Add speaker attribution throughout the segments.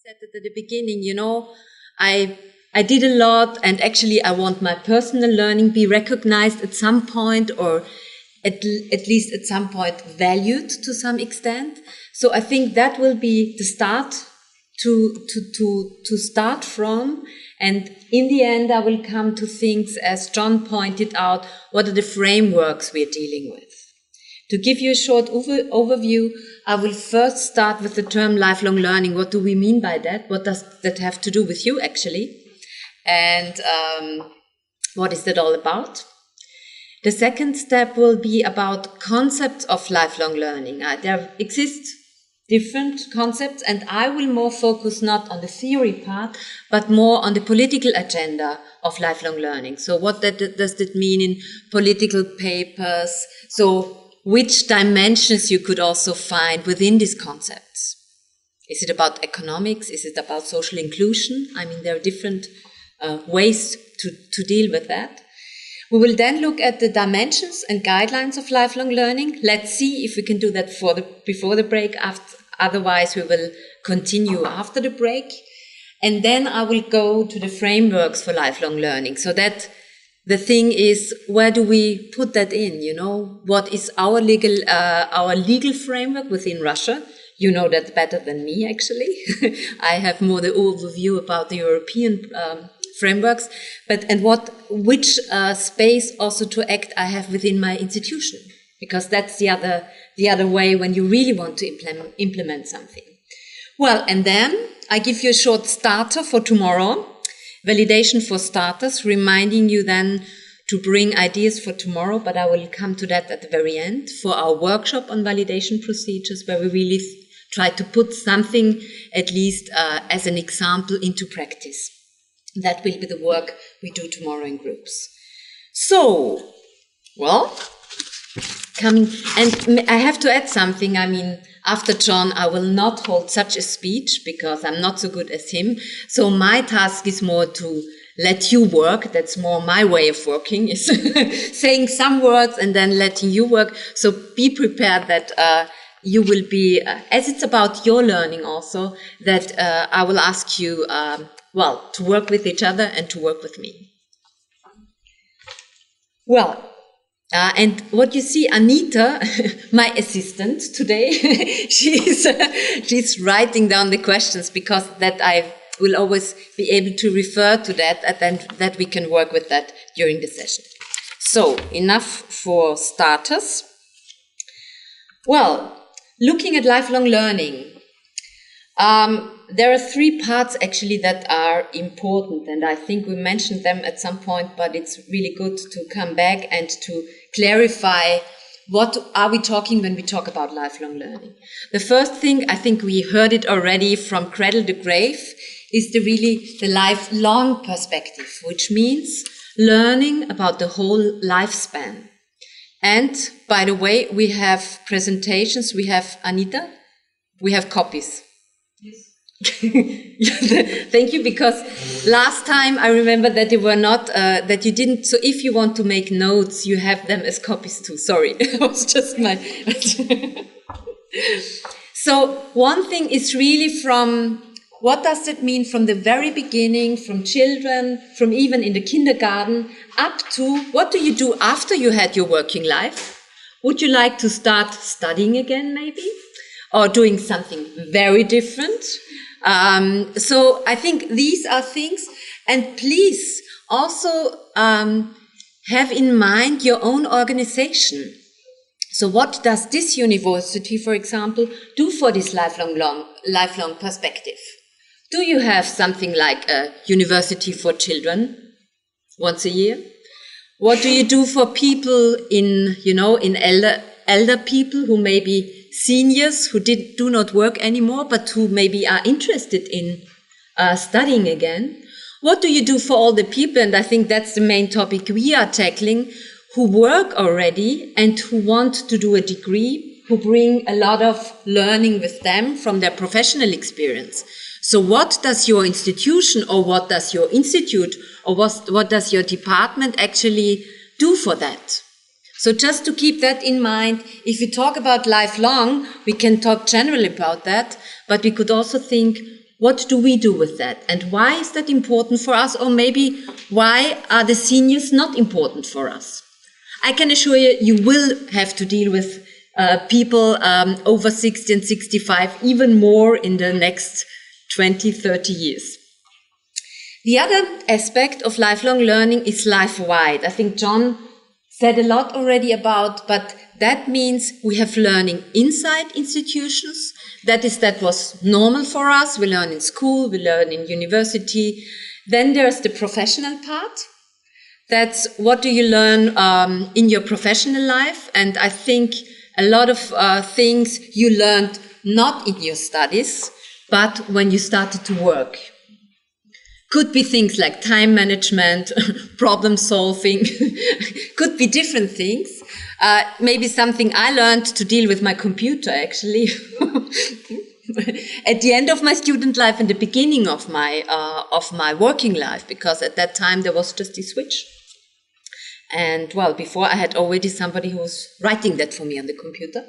Speaker 1: said it at the beginning, I did a lot, and actually I want my personal learning be recognized at some point, or at least at some point valued to some extent. So I think that will be the start to start from. And in the end, I will come to things, as John pointed out, what are the frameworks we're dealing with. To give you a short overview, I will first start with the term lifelong learning. What do we mean by that? What does that have to do with you, actually? And what is that all about? The second step will be about concepts of lifelong learning. There exist different concepts, and I will more focus not on the theory part, but more on the political agenda of lifelong learning. So what does that mean in political papers? So which dimensions you could also find within these concepts? Is it about economics? Is it about social inclusion? I mean, there are different ways to deal with that. We will then look at the dimensions and guidelines of lifelong learning. Let's see if we can do that before the break. Otherwise, we will continue after the break. And then I will go to the frameworks for lifelong learning. So that the thing is, where do we put that in? What is our legal framework within Russia? You know that better than me, actually. I have more the overview about the European frameworks, which space also to act I have within my institution, because that's the other way when you really want to implement something. Well, and then I give you a short starter for tomorrow, validation for starters, reminding you then to bring ideas for tomorrow, but I will come to that at the very end, for our workshop on validation procedures, where we really try to put something, at least as an example, into practice. That will be the work we do tomorrow in groups. So, well, and I have to add something. I mean, after John, I will not hold such a speech because I'm not so good as him. So my task is more to let you work. That's more my way of working, is saying some words and then letting you work. So be prepared that you will be, as it's about your learning also, that I will ask you to work with each other and to work with me. Well, and what you see, Anita, my assistant today, she's writing down the questions, because that I will always be able to refer to that, and then that we can work with that during the session. So, enough for starters. Well, looking at lifelong learning, there are three parts actually that are important, and I think we mentioned them at some point, but it's really good to come back and to clarify what are we talking when we talk about lifelong learning. The first thing, I think we heard it already from cradle to grave, is the lifelong perspective, which means learning about the whole lifespan. And by the way, we have presentations, we have Anita, we have copies. Yes. Thank you, because last time I remember that they were not, that you didn't, so if you want to make notes, you have them as copies too. Sorry, it was just my... So one thing is really from, what does it mean from the very beginning, from children, from even in the kindergarten, up to what do you do after you had your working life? Would you like to start studying again, maybe? Or doing something very different? So I think these are things, and please also have in mind your own organization. So what does this university, for example, do for this lifelong perspective? Do you have something like a university for children once a year? What do you do for people in elder people who may be seniors who do not work anymore, but who maybe are interested in studying again? What do you do for all the people, and I think that's the main topic we are tackling, who work already and who want to do a degree, who bring a lot of learning with them from their professional experience? So what does your institution, or what does your institute, or what does your department actually do for that? So just to keep that in mind, if we talk about lifelong, we can talk generally about that, but we could also think, what do we do with that? And why is that important for us? Or maybe why are the seniors not important for us? I can assure you, you will have to deal with people over 60 and 65, even more in the next 20, 30 years. The other aspect of lifelong learning is life-wide. I think John said a lot already about, but that means we have learning inside institutions. That was normal for us. We learn in school, we learn in university. Then there's the professional part. That's what do you learn in your professional life. And I think a lot of things you learned not in your studies, but when you started to work. Could be things like time management, problem solving, could be different things. Maybe something I learned to deal with my computer, actually, at the end of my student life and the beginning of my working life, because at that time there was just a switch. And well, before I had already somebody who was writing that for me on the computer.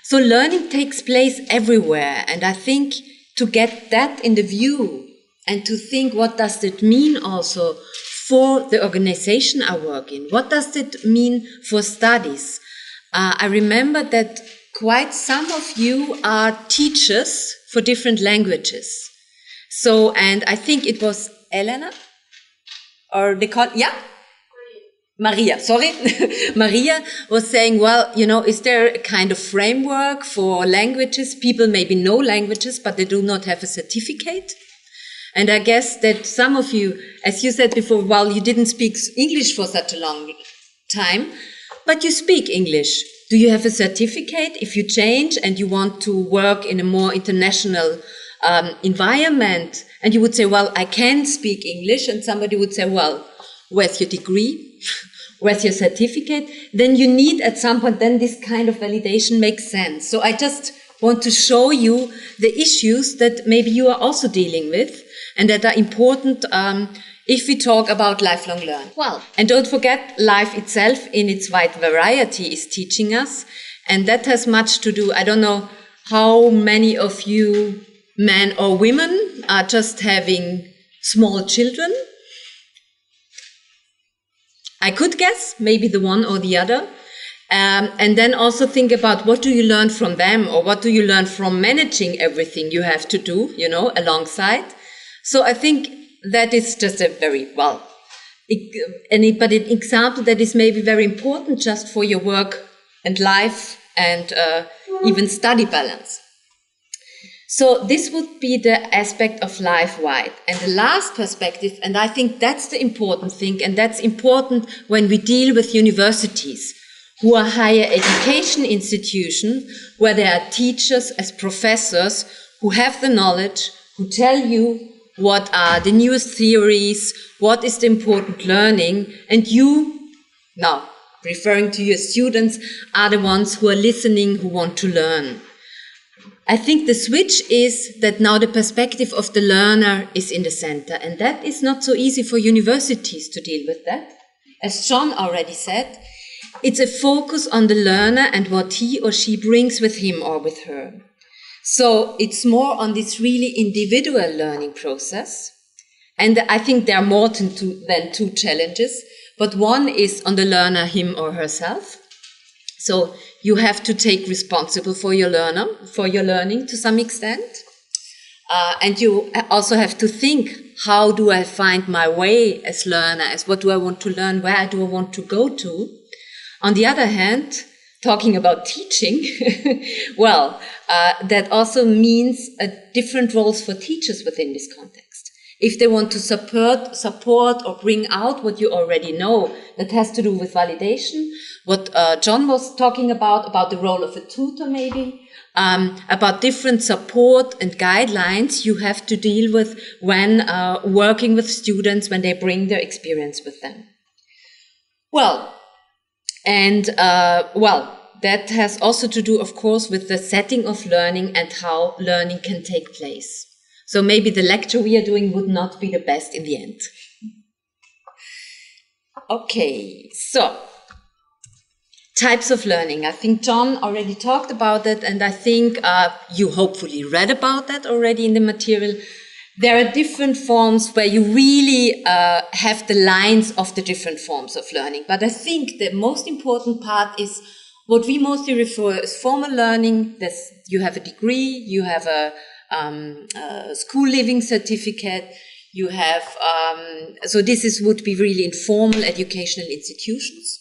Speaker 1: So learning takes place everywhere, and I think to get that in the view and to think what does it mean also for the organization I work in, what does it mean for studies? I remember that quite some of you are teachers for different languages. So, and I think it was Elena, or they call, yeah? Maria, sorry. Maria was saying, well, you know, is there a kind of framework for languages? People maybe know languages, but they do not have a certificate. And I guess that some of you, as you said before, well, you didn't speak English for such a long time, but you speak English. Do you have a certificate? If you change and you want to work in a more international environment, and you would say, well, I can speak English, and somebody would say, well, where's your degree? Where's your certificate? Then you need at some point, then this kind of validation makes sense. So I just want to show you the issues that maybe you are also dealing with and that are important if we talk about lifelong learning. Well, and don't forget, life itself in its wide variety is teaching us. And that has much to do, I don't know how many of you men or women are just having small children. I could guess, maybe the one or the other. And then also think about what do you learn from them, or what do you learn from managing everything you have to do, you know, alongside. So I think that is just a very, well, an example that is maybe very important just for your work and life and even study balance. So this would be the aspect of life-wide. And the last perspective, and I think that's the important thing, and that's important when we deal with universities, who are higher education institutions, where there are teachers as professors who have the knowledge, who tell you what are the newest theories, what is the important learning, and you, now referring to your students, are the ones who are listening, who want to learn. I think the switch is that now the perspective of the learner is in the center, and that is not so easy for universities to deal with that. As John already said, it's a focus on the learner and what he or she brings with him or with her. So it's more on this really individual learning process. And I think there are more than two challenges, but one is on the learner, him or herself. So you have to take responsible for your learning to some extent. And you also have to think, how do I find my way as learner, as what do I want to learn, where do I want to go to? On the other hand, talking about teaching, well, that also means different roles for teachers within this context. If they want to support or bring out what you already know, that has to do with validation, what John was talking about the role of a tutor maybe, about different support and guidelines you have to deal with when working with students when they bring their experience with them. Well, and that has also to do, of course, with the setting of learning and how learning can take place. So maybe the lecture we are doing would not be the best in the end. Okay, so types of learning. I think John already talked about it, and I think you hopefully read about that already in the material. There are different forms where you really have the lines of the different forms of learning. But I think the most important part is what we mostly refer as formal learning. You have a degree, you have a school living certificate, you have, so this would be really informal educational institutions.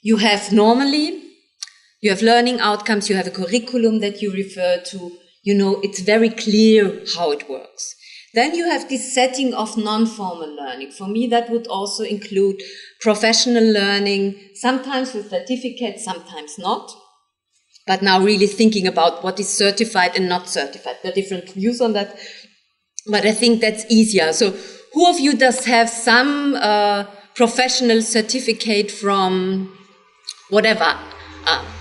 Speaker 1: You have you have learning outcomes, you have a curriculum that you refer to, it's very clear how it works. Then you have this setting of non-formal learning. For me, that would also include professional learning, sometimes with certificates, sometimes not. But now really thinking about what is certified and not certified. There are different views on that, but I think that's easier. So who of you does have some professional certificate from whatever,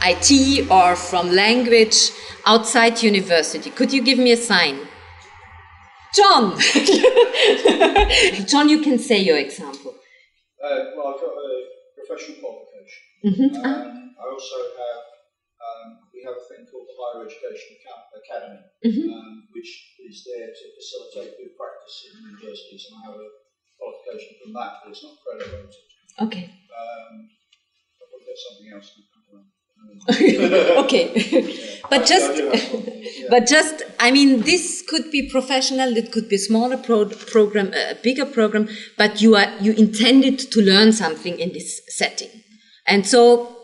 Speaker 1: IT or from language outside university? Could you give me a sign? John! John, you can say your example.
Speaker 2: Well, I've got a professional qualification. I also have, we have a thing called the Higher Education Academy, which is there to facilitate good practice in universities, and I have a qualification from that, but it's not accredited.
Speaker 1: Okay.
Speaker 2: I've probably got something else.
Speaker 1: Okay. But just, I mean, this could be professional, it could be a smaller program, a bigger program, but you intended to learn something in this setting. And so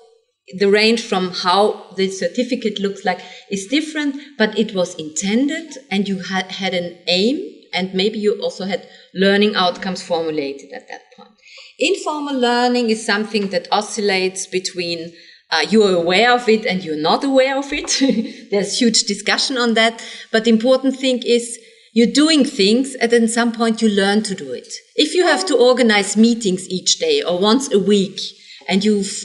Speaker 1: the range from how the certificate looks like is different, but it was intended and you had an aim, and maybe you also had learning outcomes formulated at that point. Informal learning is something that oscillates between you're aware of it and you're not aware of it. There's huge discussion on that. But the important thing is you're doing things and at some point you learn to do it. If you have to organize meetings each day or once a week and you've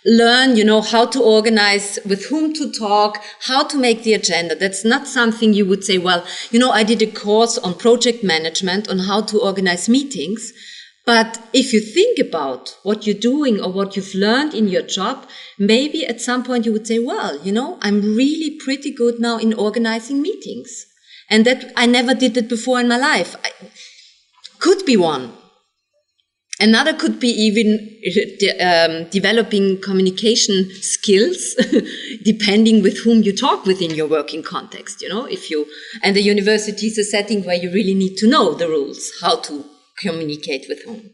Speaker 1: learn, how to organize, with whom to talk, how to make the agenda, that's not something you would say, well, I did a course on project management on how to organize meetings. But if you think about what you're doing or what you've learned in your job, maybe at some point you would say, well, I'm really pretty good now in organizing meetings. And that I never did that before in my life. Could be one. Another could be even developing communication skills, depending with whom you talk with in your working context, and the university is a setting where you really need to know the rules, how to communicate with whom.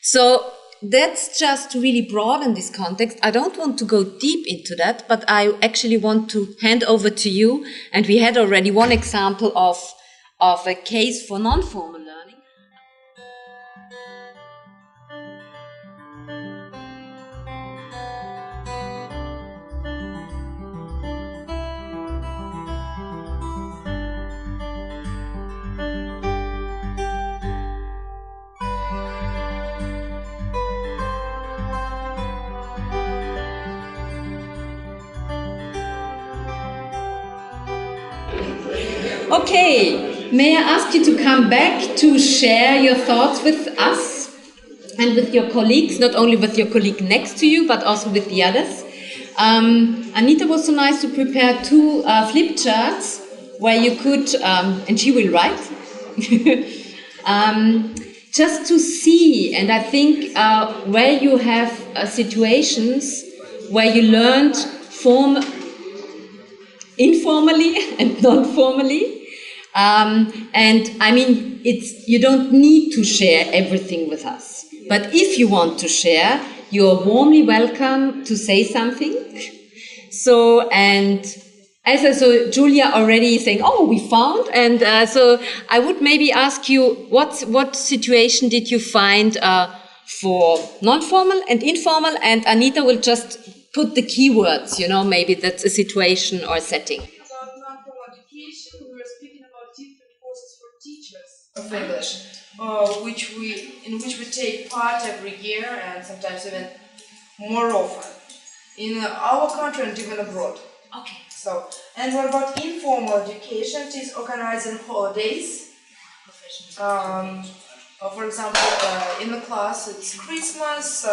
Speaker 1: So that's just to really broaden this context. I don't want to go deep into that, but I actually want to hand over to you. And we had already one example of a case for non-formal learning. Okay, may I ask you to come back to share your thoughts with us and with your colleagues, not only with your colleague next to you, but also with the others. Anita was so nice to prepare 2 flip charts where you could, and she will write, just to see, and I think where you have situations where you learned informally and non-formally. And I mean, you don't need to share everything with us. But if you want to share, you're warmly welcome to say something. So, and as I saw Julia already saying, oh, we found. And so I would maybe ask you, what situation did you find for non-formal and informal? And Anita will just put the keywords, maybe that's a situation or a setting.
Speaker 3: About non-formal education, we were speaking about different courses for teachers of English, in which we take part every year and sometimes even more often in our country and even abroad.
Speaker 1: Okay.
Speaker 3: So, and what about informal education? It is organizing holidays. For example, in the class it's Christmas,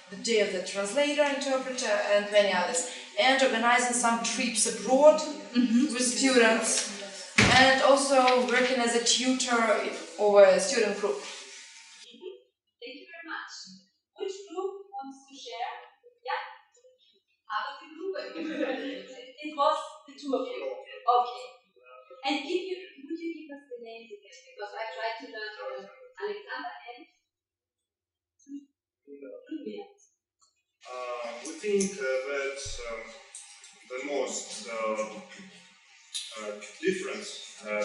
Speaker 3: the Day of the Translator, Interpreter, and many others. And organizing some trips abroad with students. And also working as a tutor over a student group.
Speaker 1: Thank you very much. Which group wants to share? Yeah? Out of the group? It was the two of you. Okay. And would you give us the names again? Because I tried to learn from Alexander and
Speaker 4: we think that the most difference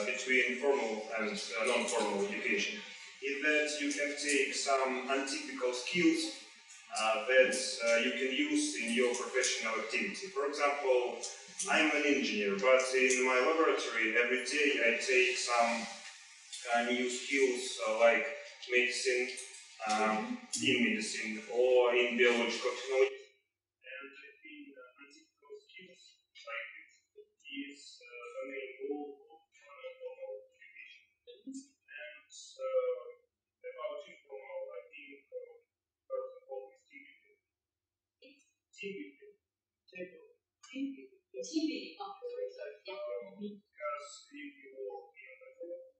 Speaker 4: between formal and non-formal education is that you can take some untypical skills that you can use in your professional activity. For example, I'm an engineer, but in my laboratory every day I take some new skills like medicine, in medicine or in biological technology. And I think untypical skills like this is the main goal of non-formal education. And about informal, I think first of all is team building.
Speaker 1: Team building. Oh, sorry.
Speaker 4: Because if you work in the group,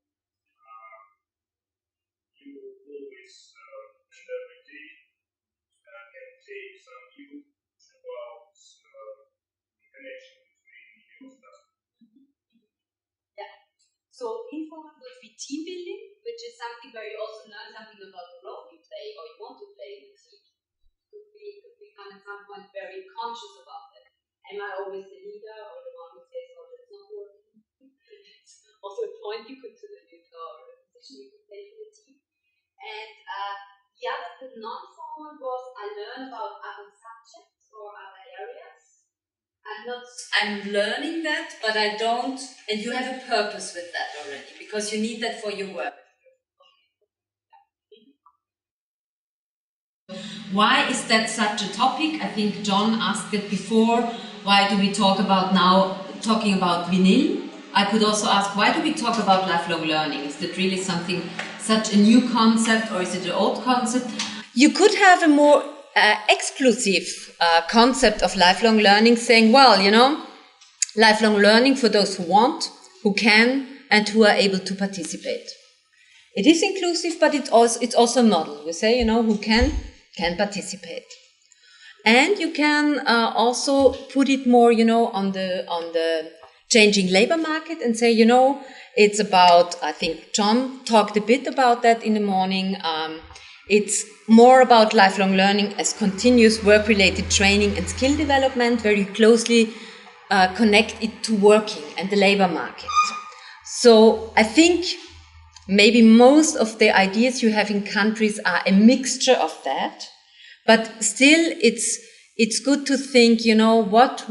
Speaker 4: you always and every day can take some view about the connection between your stuff.
Speaker 1: Yeah. So informal would be team building, which is something where you also learn something about the role you play or you want to play in the team. Could become at some point very conscious about that. Am I always the leader or the one who says, oh, that's not working? It's also a point you could do or a position you could play for the team. And the other, the non-formal was I learn about other subjects or other areas. I'm learning that, but I don't, and you have a purpose with that already, because you need that for your work. Why is that such a topic? I think John asked it before. Why do we talking about VNIL? I could also ask, why do we talk about lifelong learning? Is that really something, such a new concept, or is it an old concept? You could have a more exclusive concept of lifelong learning, saying, well, lifelong learning for those who want, who can, and who are able to participate. It is inclusive, but it's also a model. We say, who can participate. And you can also put it more, on the changing labor market and say, it's about, I think John talked a bit about that in the morning. It's more about lifelong learning as continuous work-related training and skill development, where you closely connect it to working and the labor market. So I think maybe most of the ideas you have in countries are a mixture of that, but still it's good to think, what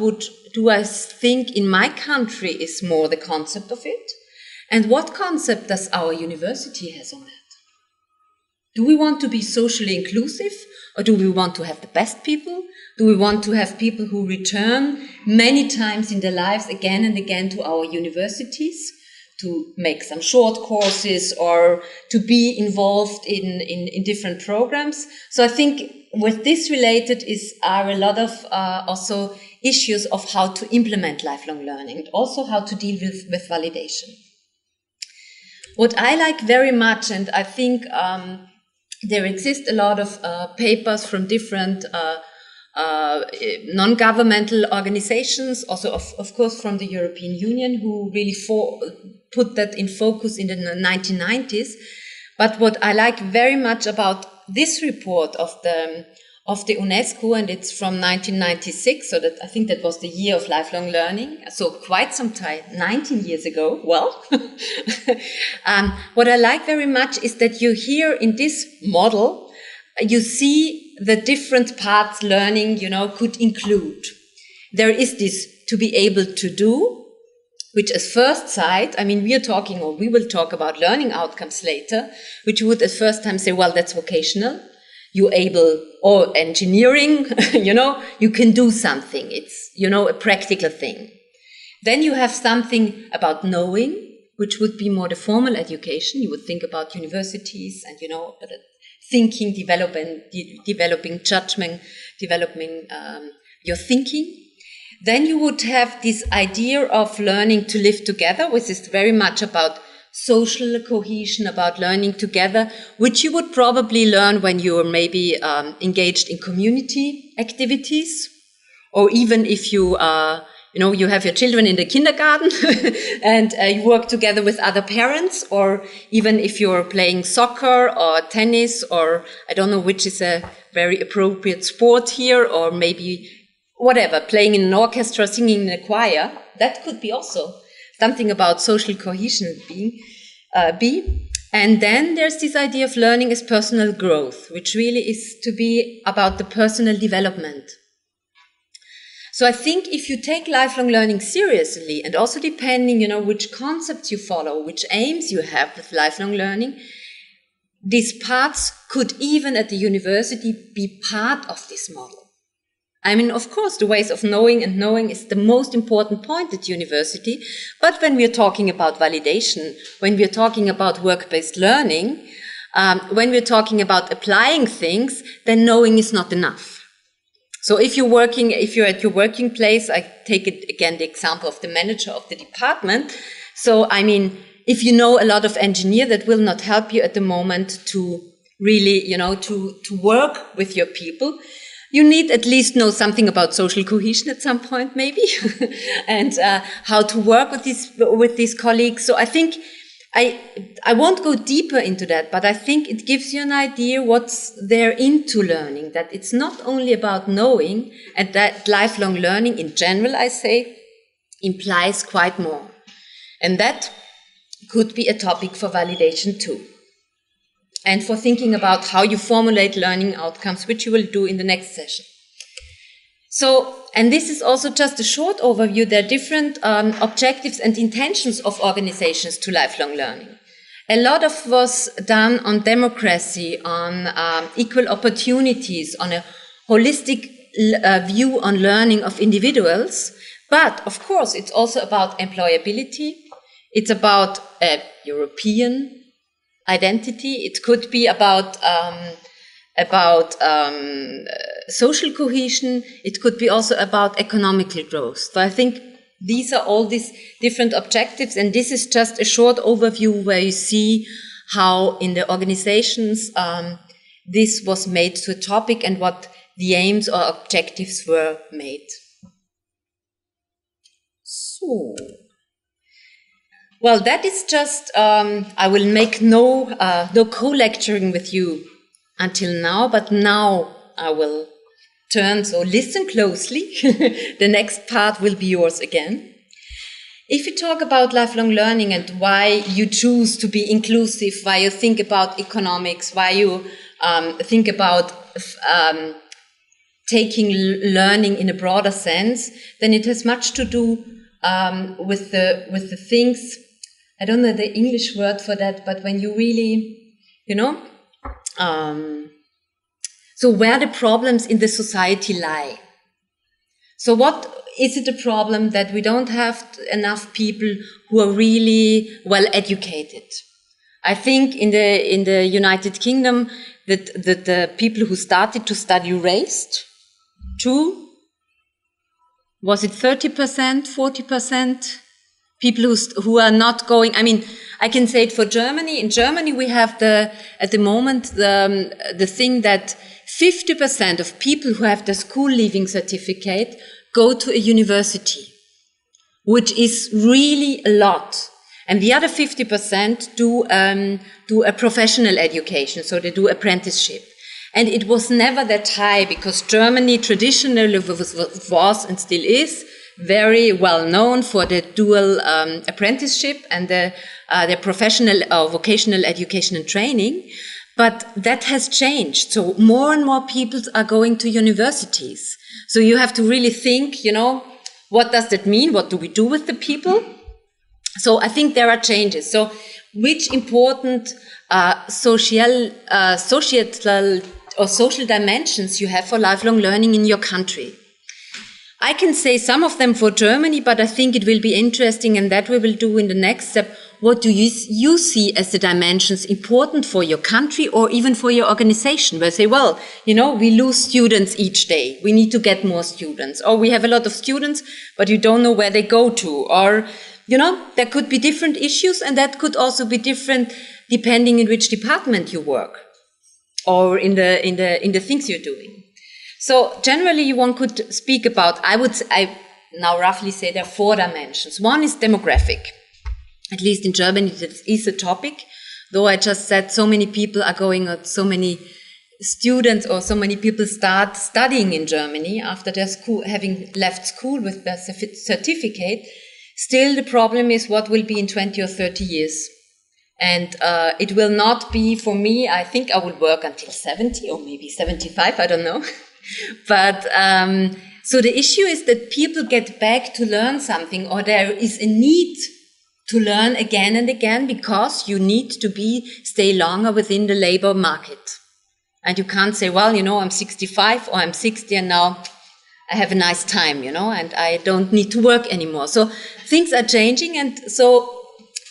Speaker 1: do I think in my country is more the concept of it, and what concept does our university has on that? Do we want to be socially inclusive, or do we want to have the best people? Do we want to have people who return many times in their lives again and again to our universities to make some short courses or to be involved in different programs? So I think with this related are a lot of also issues of how to implement lifelong learning and also how to deal with validation. What I like very much, and I think there exist a lot of papers from different non-governmental organizations, also of course from the European Union, who really put that in focus in the 1990s. But what I like very much about this report of the UNESCO, and it's from 1996, so that I think that was the year of lifelong learning, so quite some time, 19 years ago. Well, what I like very much is that you hear in this model, you see the different parts learning, could include. There is this to be able to do, which at first sight, we will talk about learning outcomes later, which would at first time say, well, that's vocational. You're able, or engineering, you can do something. It's, a practical thing. Then you have something about knowing, which would be more the formal education. You would think about universities and, thinking, developing judgment, developing your thinking. Then you would have this idea of learning to live together, which is very much about social cohesion, about learning together, which you would probably learn when you are maybe engaged in community activities, or even if you you have your children in the kindergarten and you work together with other parents, or even if you're playing soccer or tennis, or I don't know which is a very appropriate sport here, or maybe whatever, playing in an orchestra, singing in a choir. That could be also something about social cohesion be. And then there's this idea of learning as personal growth, which really is to be about the personal development. So I think if you take lifelong learning seriously, and also depending, which concepts you follow, which aims you have with lifelong learning, these parts could even at the university be part of this model. I mean, of course, the ways of knowing and knowing is the most important point at university. But when we're talking about validation, when we're talking about work-based learning, when we're talking about applying things, then knowing is not enough. So if you're at your working place, I take it again, the example of the manager of the department. So, I mean, if you know a lot of engineer, that will not help you at the moment to really, to work with your people. You need at least know something about social cohesion at some point, maybe, and how to work with these colleagues. So I think I won't go deeper into that, but I think it gives you an idea what's there into learning, that it's not only about knowing, and that lifelong learning in general, I say, implies quite more. And that could be a topic for validation too. And for thinking about how you formulate learning outcomes, which you will do in the next session. So, and this is also just a short overview. There are different objectives and intentions of organizations to lifelong learning. A lot of was done on democracy, on equal opportunities, on a holistic view on learning of individuals. But, of course, it's also about employability. It's about European identity. It could be about social cohesion. It could be also about economical growth. So I think these are all these different objectives, and this is just a short overview where you see how in the organizations this was made to a topic and what the aims or objectives were made. So, well, that is just, I will make no co-lecturing with you until now, but now I will turn, so listen closely. The next part will be yours again. If you talk about lifelong learning and why you choose to be inclusive, why you think about economics, why you think about taking learning in a broader sense, then it has much to do with the things. I don't know the English word for that, but when you really, so where the problems in the society lie. So what is it a problem that we don't have enough people who are really well educated? I think in the United Kingdom that the people who started to study raised to, was it 30%, 40%? People who are not going, I mean, I can say it for Germany. In Germany, we have at the moment, the thing that 50% of people who have the school leaving certificate go to a university, which is really a lot. And the other 50% do a professional education, so they do apprenticeship. And it was never that high because Germany traditionally was and still is very well known for the dual apprenticeship and the professional or vocational education and training. But that has changed. So more and more people are going to universities. So you have to really think, what does that mean? What do we do with the people? So I think there are changes. So which important societal or social dimensions you have for lifelong learning in your country? I can say some of them for Germany, but I think it will be interesting, and that we will do in the next step, what do you see as the dimensions important for your country or even for your organization? Where say, well, you know, we lose students each day. We need to get more students. Or we have a lot of students, but you don't know where they go to. Or, you know, there could be different issues, and that could also be different depending in which department you work or in the things you're doing. So generally one could speak about, I now roughly say there are 4 dimensions. One is demographic. At least in Germany it is a topic, though I just said so many people are going out, so many students or so many people start studying in Germany after their school, having left school with their certificate. Still the problem is what will be in 20 or 30 years. And it will not be, for me, I think I will work until 70 or maybe 75, I don't know. But so the issue is that people get back to learn something, or there is a need to learn again and again because you need to stay longer within the labor market. And you can't say, well, you know, I'm 65 or I'm 60 and now I have a nice time, you know, and I don't need to work anymore. So things are changing, and so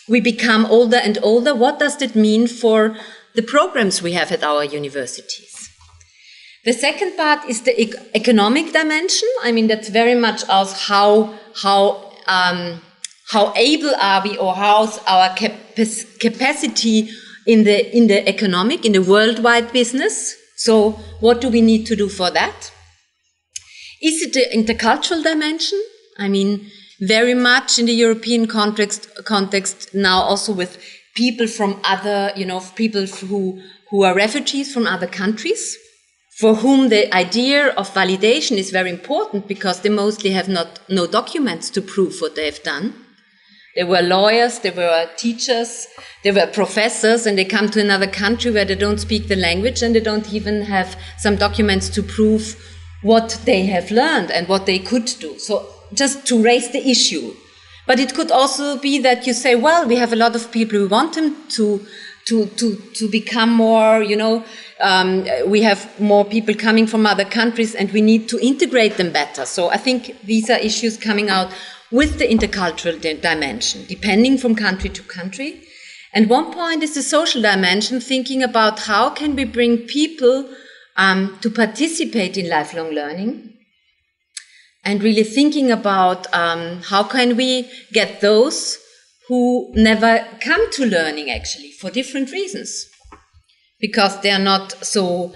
Speaker 1: we become older and older. What does that mean for the programs we have at our universities? The second part is the economic dimension. I mean, that's very much as how able are we, or how's our capacity in the worldwide business. So what do we need to do for that? Is it the intercultural dimension? I mean, very much in the European context now, also with people from other, you know, people who are refugees from other countries, for whom the idea of validation is very important because they mostly have no documents to prove what they have done. They were lawyers, they were teachers, they were professors, and they come to another country where they don't speak the language and they don't even have some documents to prove what they have learned and what they could do. So just to raise the issue. But it could also be that you say, well, we have a lot of people, we want them to become more, you know, we have more people coming from other countries and we need to integrate them better. So I think these are issues coming out with the intercultural dimension, depending from country to country. And one point is the social dimension, thinking about how can we bring people to participate in lifelong learning, and really thinking about how can we get those who never come to learning actually for different reasons, because they are not so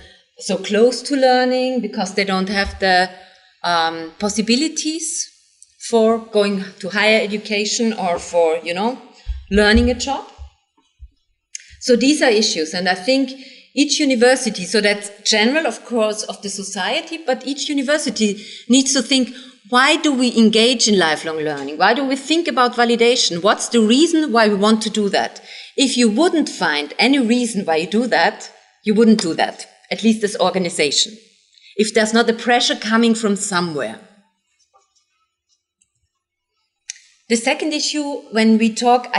Speaker 1: close to learning, because they don't have the possibilities for going to higher education or for, you know, learning a job. So these are issues, and I think each university, so that's general, of course, of the society, but each university needs to think, why do we engage in lifelong learning? Why do we think about validation? What's the reason why we want to do that? If you wouldn't find any reason why you do that, you wouldn't do that, at least as organization, if there's not a pressure coming from somewhere. The second issue, when we talk,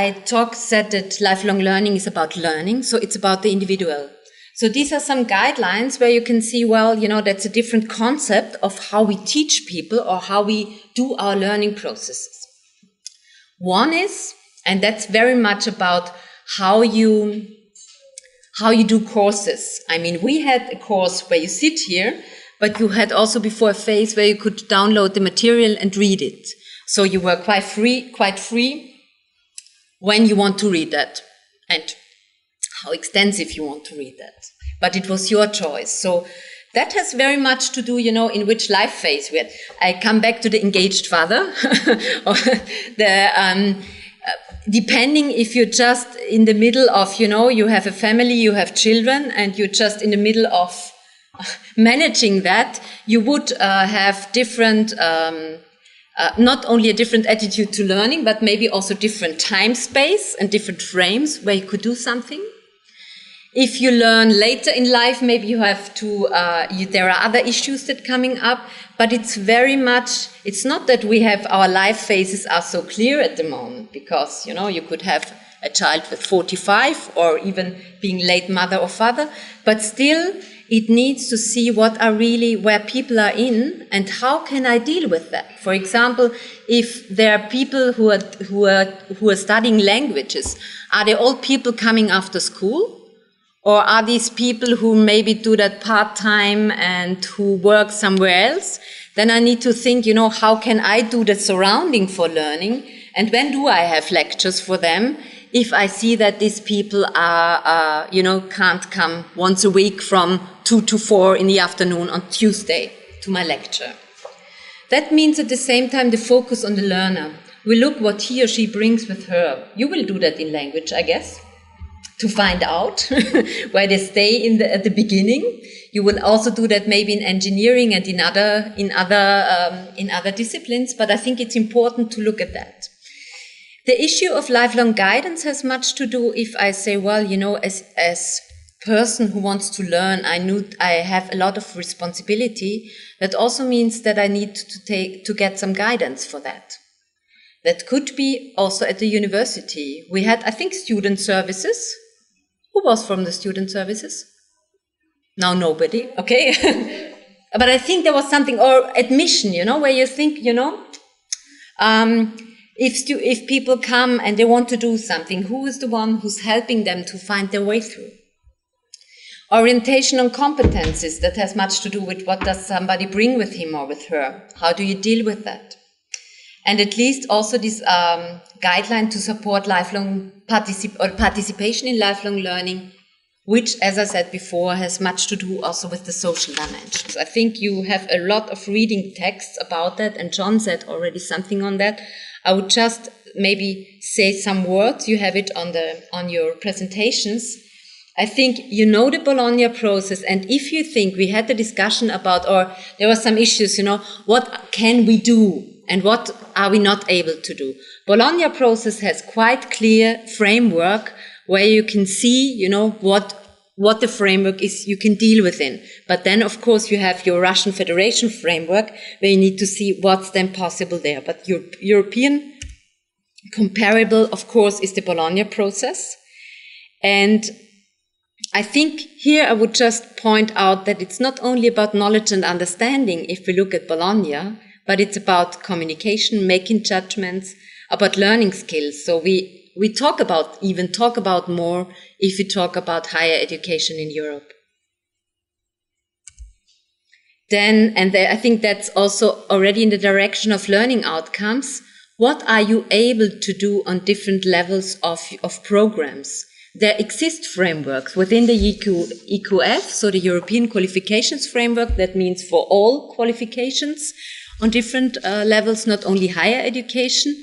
Speaker 1: said that lifelong learning is about learning, so it's about the individual. So these are some guidelines where you can see, well, you know, that's a different concept of how we teach people or how we do our learning processes. One is, and that's very much about how you do courses. I mean, we had a course where you sit here, but you had also before a phase where you could download the material and read it. So you were quite free when you want to read that, and how extensive you want to read that. But it was your choice. So that has very much to do, you know, in which life phase we're at. I come back to the engaged father. Depending if you're just in the middle of, you know, you have a family, you have children, and you're just in the middle of managing that, you would have different, not only a different attitude to learning, but maybe also different time space and different frames where you could do something. If you learn later in life, maybe you have to, there are other issues that are coming up, but it's very much, it's not that we have, our life phases are so clear at the moment, because, you know, you could have a child with 45 or even being late mother or father, but still it needs to see what are really where people are in and how can I deal with that. For example, if there are people who are studying languages, are they all people coming after school? Or are these people who maybe do that part-time and who work somewhere else? Then I need to think, how can I do the surrounding for learning? And when do I have lectures for them? If I see that these people are, can't come once a week from 2 to 4 in the afternoon on Tuesday to my lecture. That means at the same time the focus on the learner. We look what he or she brings with her. You will do that in language, I guess, to find out where they stay at the beginning. You will also do that maybe in engineering and in other disciplines. But I think it's important to look at that. The issue of lifelong guidance has much to do if I say, well, as person who wants to learn, I have a lot of responsibility. That also means that I need to get some guidance for that. That could be also at the university. We had, I think, student services. Who was from the student services? Now nobody, okay. But I think there was something, or admission, where you think, if people come and they want to do something, who is the one who's helping them to find their way through? Orientation on competencies, that has much to do with what does somebody bring with him or with her? How do you deal with that? And at least also this guideline to support lifelong participation in lifelong learning, which, as I said before, has much to do also with the social dimensions. I think you have a lot of reading texts about that, and John said already something on that. I would just maybe say some words. You have it on your presentations. I think the Bologna process, and if you think we had the discussion about, or there were some issues, what can we do and what are we not able to do? Bologna process has quite clear framework where you can see, what the framework is you can deal within. But then, of course, you have your Russian Federation framework where you need to see what's then possible there. But your European comparable, of course, is the Bologna process. And I think here I would just point out that it's not only about knowledge and understanding if we look at Bologna, but it's about communication, making judgments, about learning skills. So we talk about more if we talk about higher education in Europe. I think that's also already in the direction of learning outcomes. What are you able to do on different levels of programs? There exist frameworks within the EQF, so the European Qualifications Framework, that means for all qualifications on different levels, not only higher education.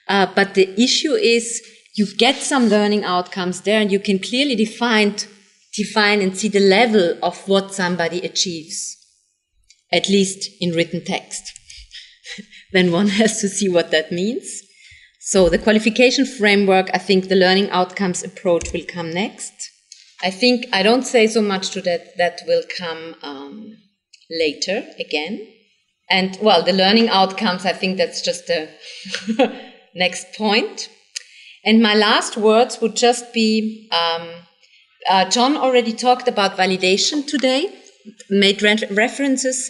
Speaker 1: But the issue is you get some learning outcomes there and you can clearly define and see the level of what somebody achieves, at least in written text. Then one has to see what that means. So the qualification framework, I think the learning outcomes approach will come next. I don't say so much to that will come later again. And, well, the learning outcomes, I think that's just the next point. And my last words would just be, John already talked about validation today, made references.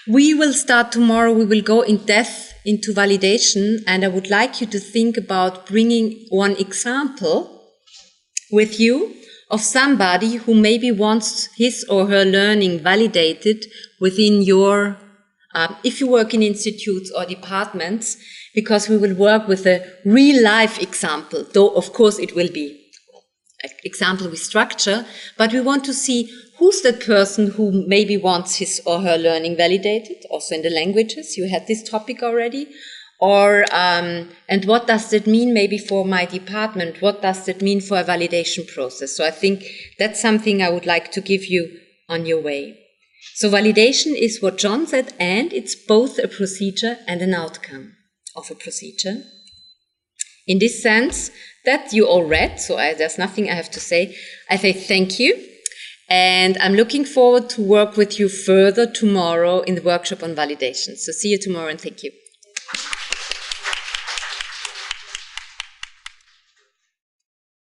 Speaker 1: We will start tomorrow, we will go in depth into validation, and I would like you to think about bringing one example with you of somebody who maybe wants his or her learning validated within your if you work in institutes or departments, because we will work with a real-life example, though, of course, it will be an example with structure, but we want to see who's that person who maybe wants his or her learning validated, also in the languages. You had this topic already. Or, and what does that mean maybe for my department? What does that mean for a validation process? So I think that's something I would like to give you on your way. So validation is what John said, and it's both a procedure and an outcome of a procedure. In this sense, that you all read, so there's nothing I have to say. I say thank you, and I'm looking forward to work with you further tomorrow in the workshop on validation. So see you tomorrow, and thank you.